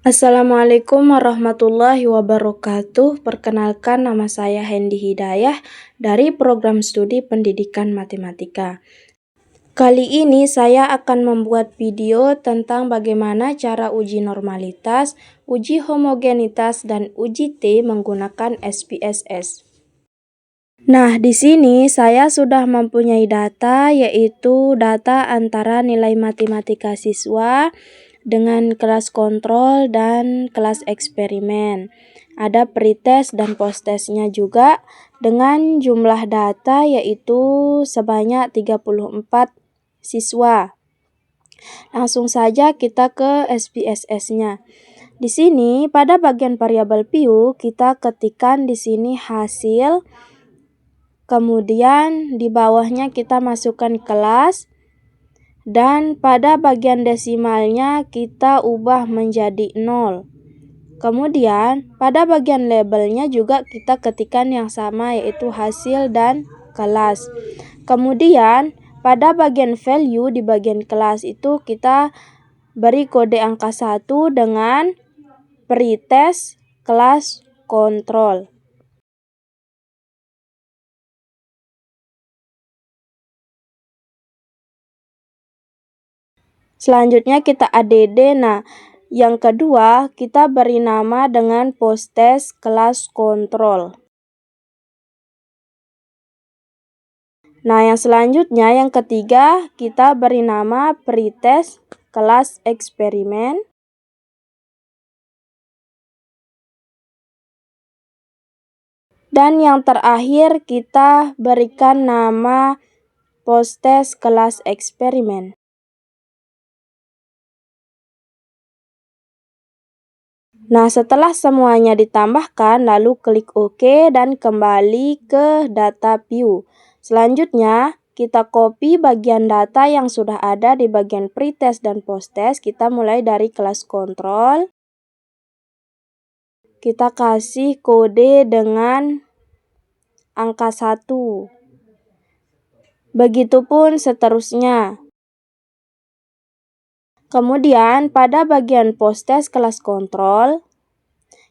Assalamualaikum warahmatullahi wabarakatuh. Perkenalkan, nama saya Hendy Hidayah dari Program Studi Pendidikan Matematika. Kali ini saya akan membuat video tentang bagaimana cara uji normalitas, uji homogenitas, dan uji T menggunakan SPSS. Nah, di sini saya sudah mempunyai data, yaitu data antara nilai matematika siswa dengan kelas kontrol dan kelas eksperimen. Ada pretest dan posttestnya juga dengan jumlah data yaitu sebanyak 34 siswa. Langsung saja kita ke SPSS-nya. Di sini pada bagian variabel piu kita ketikkan di sini hasil, kemudian di bawahnya kita masukkan kelas, dan pada bagian desimalnya kita ubah menjadi 0. Kemudian pada bagian labelnya juga kita ketikkan yang sama, yaitu hasil dan kelas. Kemudian pada bagian value di bagian kelas itu kita beri kode angka 1 dengan pretest kelas kontrol. Selanjutnya kita add. Nah, yang kedua kita beri nama dengan posttest kelas kontrol. Nah, yang selanjutnya yang ketiga kita beri nama pretest kelas eksperimen. Dan yang terakhir kita berikan nama posttest kelas eksperimen. Nah, setelah semuanya ditambahkan, lalu klik OK dan kembali ke data view. Selanjutnya, kita copy bagian data yang sudah ada di bagian pretest dan posttest. Kita mulai dari kelas kontrol. Kita kasih kode dengan angka 1. Begitupun seterusnya. Kemudian pada bagian posttest kelas kontrol,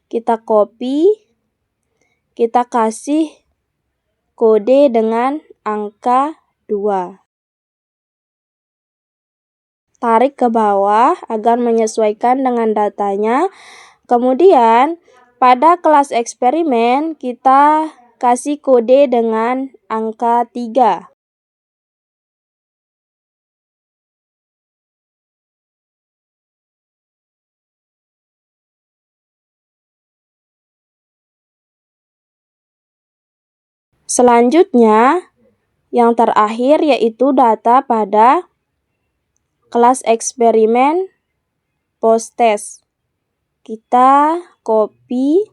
kita copy, kita kasih kode dengan angka 2. Tarik ke bawah agar menyesuaikan dengan datanya. Kemudian pada kelas eksperimen kita kasih kode dengan angka 3. Selanjutnya, yang terakhir yaitu data pada kelas eksperimen posttest. Kita copy,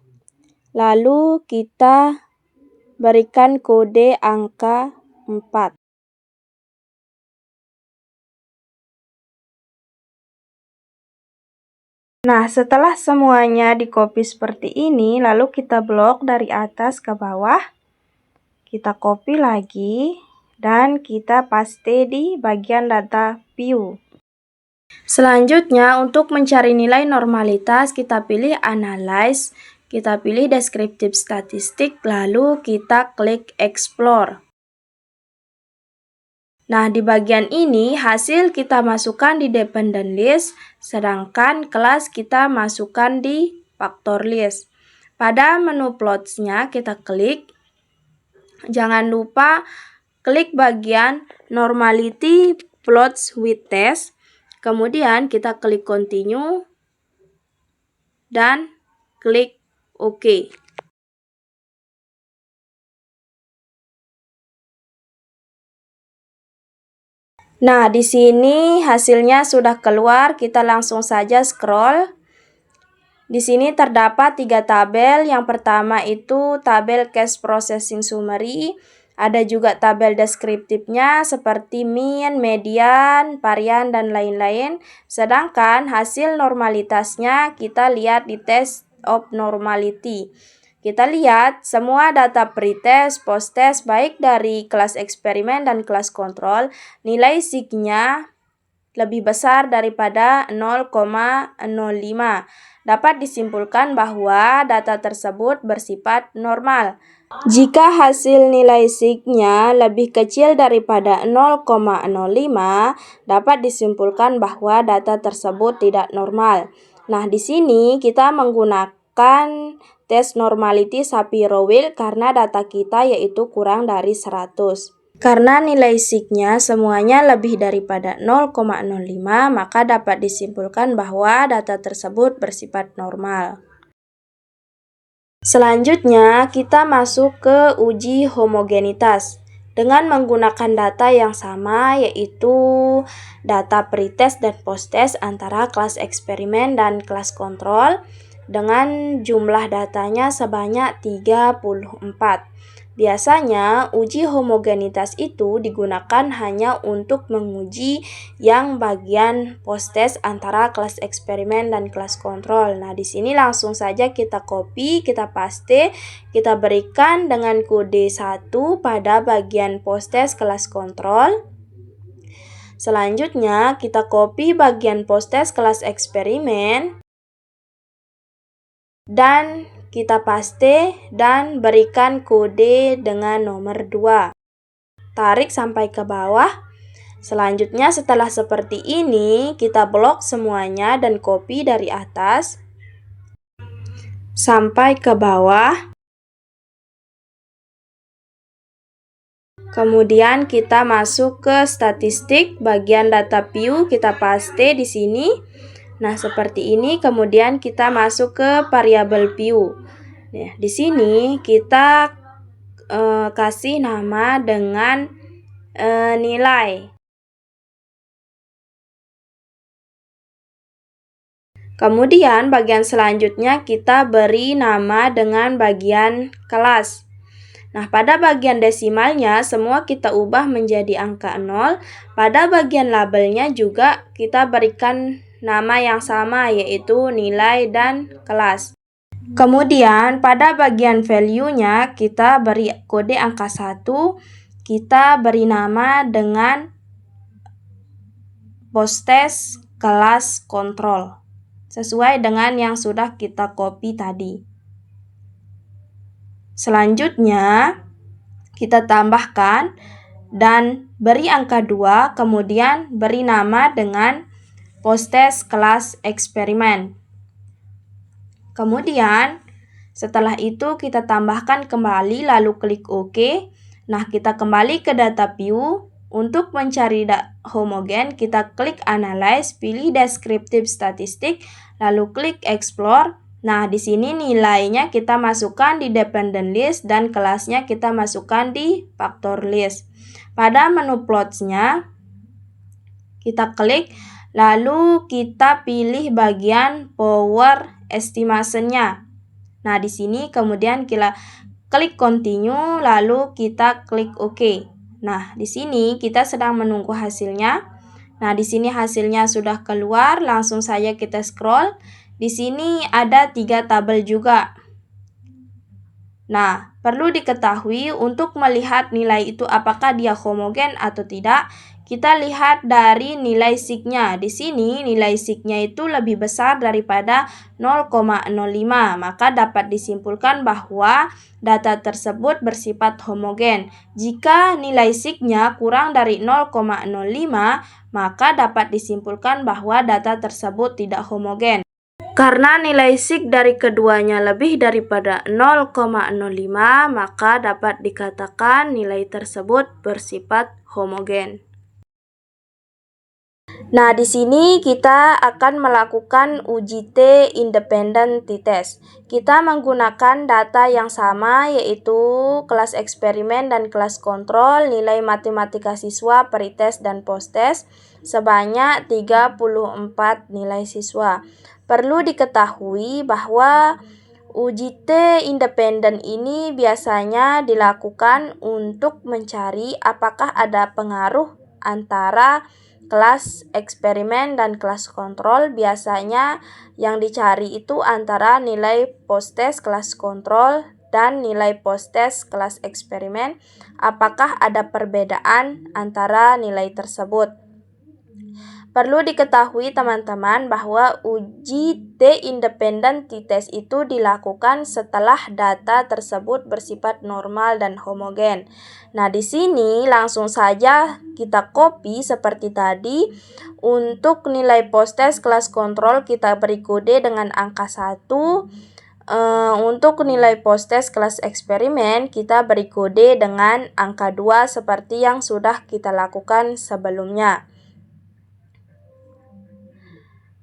lalu kita berikan kode angka 4. Nah, setelah semuanya di-copy seperti ini, lalu kita blok dari atas ke bawah. Kita copy lagi dan kita paste di bagian data view. Selanjutnya, untuk mencari nilai normalitas, kita pilih Analyze, kita pilih Descriptive Statistic, lalu kita klik Explore. Nah, di bagian ini hasil kita masukkan di dependent list, sedangkan kelas kita masukkan di factor list. Pada menu plots-nya kita klik. Jangan lupa klik bagian Normality Plots with Test. Kemudian kita klik Continue dan klik OK. Nah, di sini hasilnya sudah keluar. Kita langsung saja scroll. Di sini terdapat 3 tabel. Yang pertama itu tabel Cash Processing Summary. Ada juga tabel deskriptifnya seperti mean, median, varian, dan lain-lain. Sedangkan hasil normalitasnya kita lihat di test of normality. Kita lihat semua data pretest, posttest baik dari kelas eksperimen dan kelas kontrol, nilai sig-nya lebih besar daripada 0,05. Dapat disimpulkan bahwa data tersebut bersifat normal. Jika hasil nilai sigma lebih kecil daripada 0,05, dapat disimpulkan bahwa data tersebut tidak normal. Nah, di sini kita menggunakan tes normality Shapiro-Wilk karena data kita yaitu kurang dari 100. Karena nilai sigma semuanya lebih daripada 0,05, maka dapat disimpulkan bahwa data tersebut bersifat normal. Selanjutnya, kita masuk ke uji homogenitas dengan menggunakan data yang sama, yaitu data pretest dan posttest antara kelas eksperimen dan kelas kontrol dengan jumlah datanya sebanyak 34. Biasanya, uji homogenitas itu digunakan hanya untuk menguji yang bagian posttest antara kelas eksperimen dan kelas kontrol. Nah, di sini langsung saja kita copy, kita paste, kita berikan dengan kode 1 pada bagian posttest kelas kontrol. Selanjutnya, kita copy bagian posttest kelas eksperimen dan kita paste dan berikan kode dengan nomor 2. Tarik sampai ke bawah. Selanjutnya setelah seperti ini, kita blok semuanya dan copy dari atas sampai ke bawah. Kemudian kita masuk ke statistik, bagian data view kita paste di sini. Nah, seperti ini. Kemudian kita masuk ke variabel view. Nah, di sini kita kasih nama dengan nilai. Kemudian bagian selanjutnya kita beri nama dengan bagian kelas. Nah, pada bagian desimalnya semua kita ubah menjadi angka 0. Pada bagian labelnya juga kita berikan nama yang sama, yaitu nilai dan kelas. Kemudian pada bagian value-nya kita beri kode angka 1. Kita beri nama dengan posttest kelas kontrol sesuai dengan yang sudah kita copy tadi. Selanjutnya, kita tambahkan dan beri angka 2, kemudian beri nama dengan posttest kelas eksperimen. Kemudian, setelah itu kita tambahkan kembali lalu klik OK. Nah, kita kembali ke data view. Untuk mencari homogen, kita klik Analyze, pilih Descriptive Statistic, lalu klik Explore. Nah, di sini nilainya kita masukkan di dependent list dan kelasnya kita masukkan di factor list. Pada menu plots-nya, kita klik, lalu kita pilih bagian power estimation-nya. Nah, di sini kemudian kita klik Continue, lalu kita klik OK. Nah, di sini kita sedang menunggu hasilnya. Nah, di sini hasilnya sudah keluar, langsung saja kita scroll. Di sini ada 3 tabel juga. Nah, perlu diketahui untuk melihat nilai itu apakah dia homogen atau tidak, kita lihat dari nilai sigma. Di sini nilai sigma itu lebih besar daripada 0,05, maka dapat disimpulkan bahwa data tersebut bersifat homogen. Jika nilai sigma kurang dari 0,05, maka dapat disimpulkan bahwa data tersebut tidak homogen. Karena nilai sig dari keduanya lebih daripada 0,05, maka dapat dikatakan nilai tersebut bersifat homogen. Nah, di sini kita akan melakukan uji T-independent t-test. Kita menggunakan data yang sama, yaitu kelas eksperimen dan kelas kontrol, nilai matematika siswa pretest dan posttest sebanyak 34 nilai siswa. Perlu diketahui bahwa uji T-independent ini biasanya dilakukan untuk mencari apakah ada pengaruh antara kelas eksperimen dan kelas kontrol. Biasanya yang dicari itu antara nilai posttest kelas kontrol dan nilai posttest kelas eksperimen. Apakah ada perbedaan antara nilai tersebut? Perlu diketahui teman-teman bahwa uji T independen t-test itu dilakukan setelah data tersebut bersifat normal dan homogen. Nah, di sini langsung saja kita copy seperti tadi. Untuk nilai post-test kelas kontrol kita beri kode dengan angka 1. Untuk nilai post-test kelas eksperimen kita beri kode dengan angka 2 seperti yang sudah kita lakukan sebelumnya.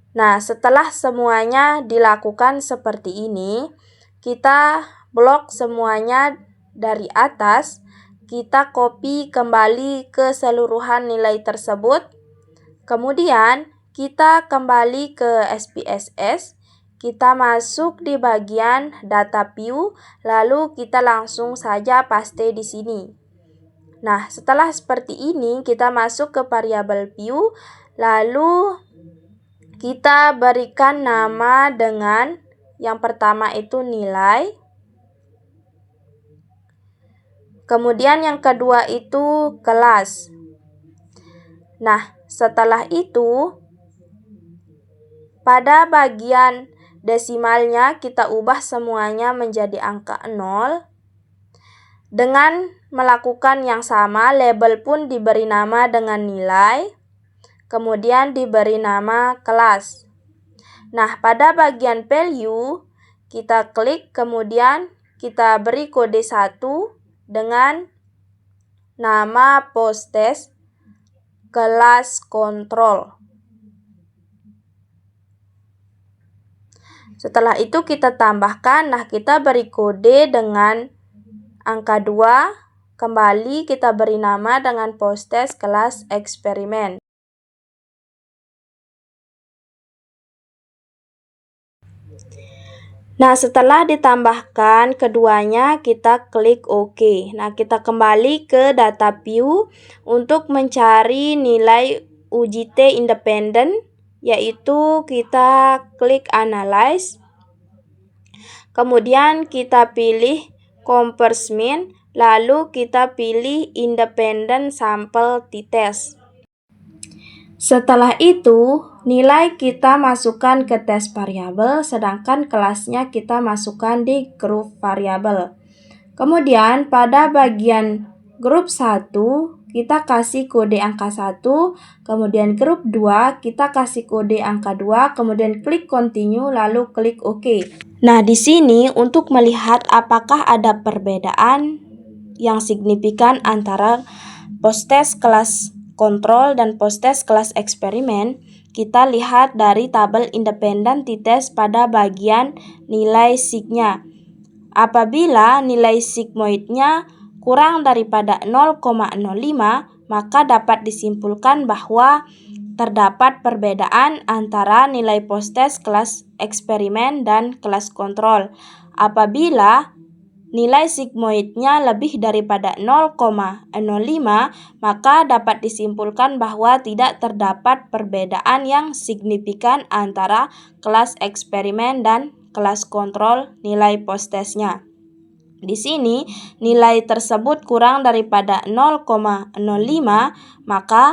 Nah, setelah semuanya dilakukan seperti ini, kita blok semuanya dari atas, kita copy kembali keseluruhan nilai tersebut. Kemudian, kita kembali ke SPSS, kita masuk di bagian data view, lalu kita langsung saja paste di sini. Nah, setelah seperti ini, kita masuk ke variabel view, lalu kita berikan nama dengan yang pertama itu nilai. Kemudian yang kedua itu kelas. Nah, setelah itu pada bagian desimalnya kita ubah semuanya menjadi angka 0. Dengan melakukan yang sama, label pun diberi nama dengan nilai. Kemudian diberi nama kelas. Nah, pada bagian value, kita klik, kemudian kita beri kode 1 dengan nama post-test kelas kontrol. Setelah itu kita tambahkan, nah kita beri kode dengan angka 2, kembali kita beri nama dengan post-test kelas eksperimen. Nah, setelah ditambahkan keduanya, kita klik OK. Nah, kita kembali ke data view untuk mencari nilai uji T independen, yaitu kita klik Analyze. Kemudian kita pilih Compare Mean, lalu kita pilih Independent Sample t-test. Setelah itu, nilai kita masukkan ke test variabel, sedangkan kelasnya kita masukkan di grup variabel. Kemudian pada bagian grup 1, kita kasih kode angka 1, kemudian grup 2, kita kasih kode angka 2, kemudian klik continue, lalu klik OK. Nah, di sini untuk melihat apakah ada perbedaan yang signifikan antara post-test kelas kontrol dan post-test kelas eksperimen, kita lihat dari tabel independen t-test pada bagian nilai sig-nya. Apabila nilai sigmoidnya kurang daripada 0,05, maka dapat disimpulkan bahwa terdapat perbedaan antara nilai post-test kelas eksperimen dan kelas kontrol. Apabila nilai sigmoidnya lebih daripada 0,05, maka dapat disimpulkan bahwa tidak terdapat perbedaan yang signifikan antara kelas eksperimen dan kelas kontrol nilai post-testnya. Di sini, nilai tersebut kurang daripada 0,05, maka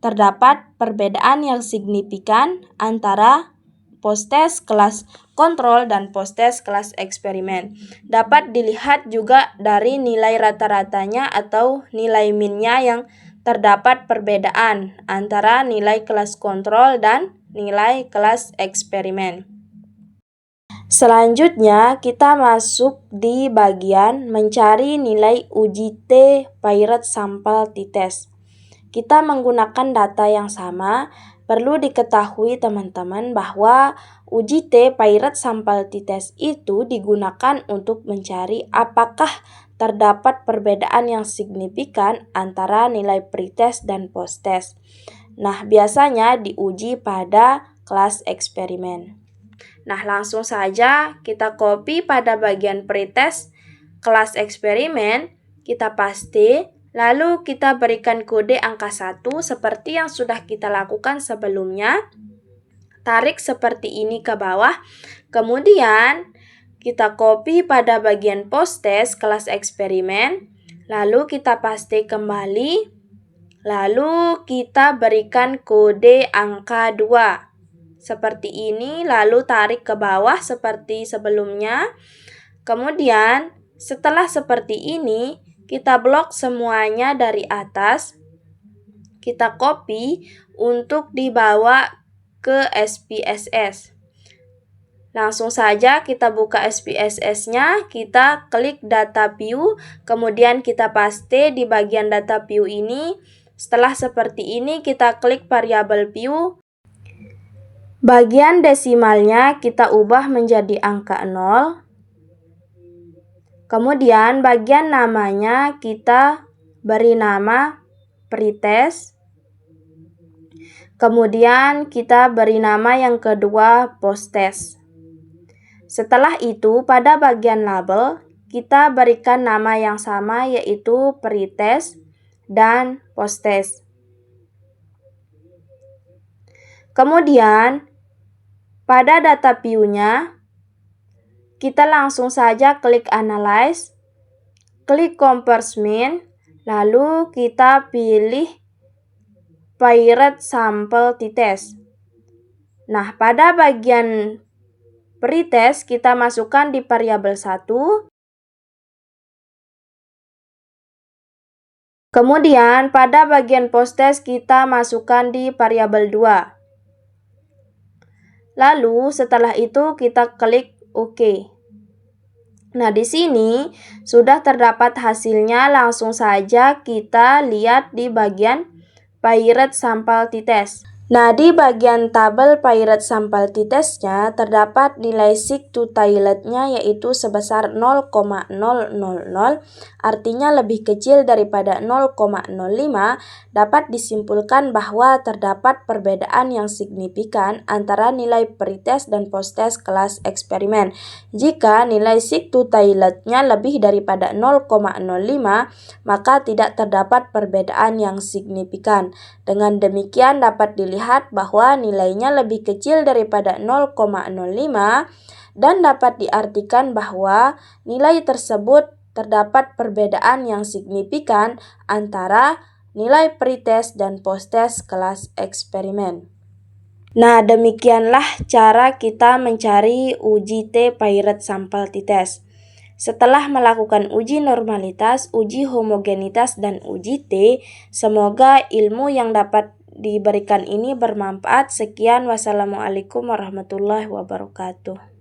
terdapat perbedaan yang signifikan antara post-test kelas kontrol dan post-test kelas eksperimen. Dapat dilihat juga dari nilai rata-ratanya atau nilai min-nya yang terdapat perbedaan antara nilai kelas kontrol dan nilai kelas eksperimen. Selanjutnya, kita masuk di bagian mencari nilai uji T Pirate Sample t-test. Kita menggunakan data yang sama. Perlu diketahui teman-teman bahwa uji T Pirate Sample t-test itu digunakan untuk mencari apakah terdapat perbedaan yang signifikan antara nilai pretest dan posttest. Nah, biasanya diuji pada kelas eksperimen. Nah, langsung saja kita copy pada bagian pretest kelas eksperimen, kita paste, lalu kita berikan kode angka 1 seperti yang sudah kita lakukan sebelumnya. Tarik seperti ini ke bawah. Kemudian kita copy pada bagian post-test kelas eksperimen, lalu kita paste kembali. Lalu kita berikan kode angka 2. Seperti ini, lalu tarik ke bawah seperti sebelumnya. Kemudian, setelah seperti ini, kita blok semuanya dari atas. Kita copy untuk dibawa ke SPSS. Langsung saja kita buka SPSS-nya, kita klik data view, kemudian kita paste di bagian data view ini. Setelah seperti ini, kita klik variabel view. Bagian desimalnya kita ubah menjadi angka 0. Kemudian bagian namanya kita beri nama pretest. Kemudian kita beri nama yang kedua posttest. Setelah itu, pada bagian label, kita berikan nama yang sama yaitu pretest dan posttest. Kemudian, pada data view-nya, kita langsung saja klik Analyze, klik Comparison, lalu kita pilih Pirate Sample T-Test. Nah, pada bagian pretest kita masukkan di variabel 1. Kemudian pada bagian posttest kita masukkan di variabel 2. Lalu setelah itu kita klik OK. Nah, di sini sudah terdapat hasilnya, langsung saja kita lihat di bagian Pirate Sample T-Test. Nah, di bagian tabel Pirate Sample T-Test-nya terdapat nilai seek to toilet-nya yaitu sebesar 0,000, artinya lebih kecil daripada 0,05. Dapat disimpulkan bahwa terdapat perbedaan yang signifikan antara nilai pretest dan posttest kelas eksperimen. Jika nilai seek to toilet-nya lebih daripada 0,05, maka tidak terdapat perbedaan yang signifikan. Dengan demikian dapat dilihat bahwa nilainya lebih kecil daripada 0,05 dan dapat diartikan bahwa nilai tersebut terdapat perbedaan yang signifikan antara nilai pretest dan posttest kelas eksperimen. Nah, demikianlah cara kita mencari uji T Pirate Sample T-Test. Setelah melakukan uji normalitas, uji homogenitas, dan uji T, semoga ilmu yang dapat diberikan ini bermanfaat. Sekian, wassalamualaikum warahmatullahi wabarakatuh.